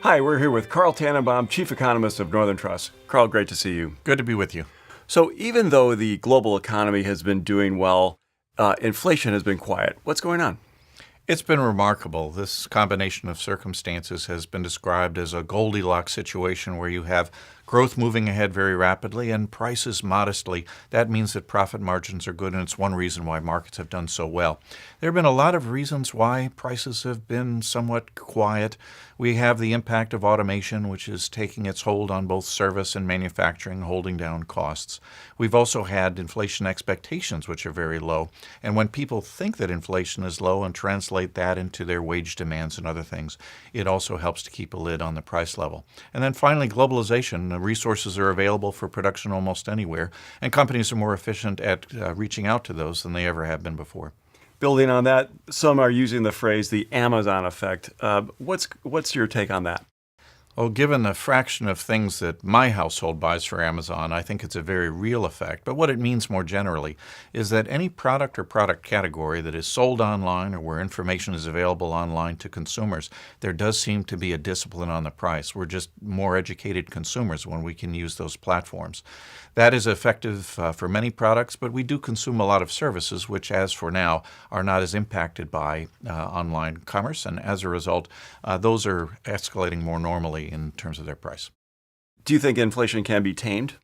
Hi, we're here with Carl Tannenbaum, Chief Economist of Northern Trust. Carl, great to see you. Good to be with you. So even though the global economy has been doing well, inflation has been quiet. What's going on? It's been remarkable. This combination of circumstances has been described as a Goldilocks situation where you have growth moving ahead very rapidly and prices modestly. That means that profit margins are good, and it's one reason why markets have done so well. There have been a lot of reasons why prices have been somewhat quiet. We have the impact of automation, which is taking its hold on both service and manufacturing, holding down costs. We've also had inflation expectations, which are very low. And when people think that inflation is low and translate that into their wage demands and other things, it also helps to keep a lid on the price level. And then finally, globalization. Resources are available for production almost anywhere, and companies are more efficient at reaching out to those than they ever have been before. Building on that, some are using the phrase the Amazon effect. What's your take on that? Well, given the fraction of things that my household buys for Amazon, I think it's a very real effect. But what it means more generally is that any product or product category that is sold online or where information is available online to consumers, there does seem to be a discipline on the price. We're just more educated consumers when we can use those platforms. That is effective for many products, but we do consume a lot of services, which, as for now, are not as impacted by online commerce. And as a result, those are escalating more normally in terms of their price. Do you think inflation can be tamed?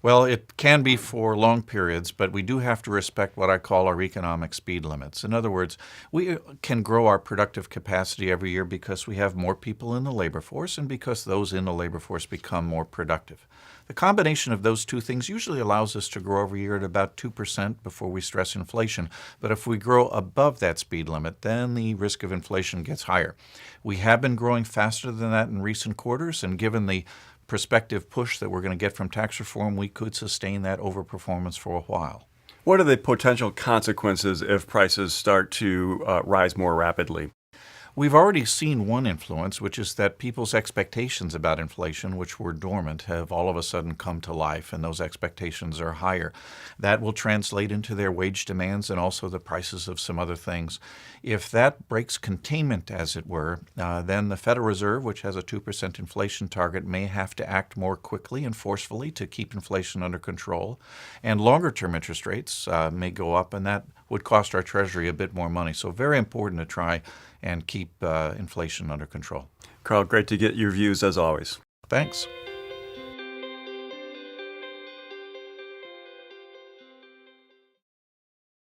Well, it can be for long periods, but we do have to respect what I call our economic speed limits. In other words, we can grow our productive capacity every year because we have more people in the labor force and because those in the labor force become more productive. The combination of those two things usually allows us to grow every year at about 2% before we stress inflation. But if we grow above that speed limit, then the risk of inflation gets higher. We have been growing faster than that in recent quarters, and given the prospective push that we're going to get from tax reform, we could sustain that overperformance for a while. What are the potential consequences if prices start to rise more rapidly? We've already seen one influence, which is that people's expectations about inflation, which were dormant, have all of a sudden come to life, and those expectations are higher. That will translate into their wage demands and also the prices of some other things. If that breaks containment, as it were, then the Federal Reserve, which has a 2% inflation target, may have to act more quickly and forcefully to keep inflation under control. And longer-term interest rates may go up, and that would cost our Treasury a bit more money. So very important to try and keep inflation under control. Carl, great to get your views as always. Thanks.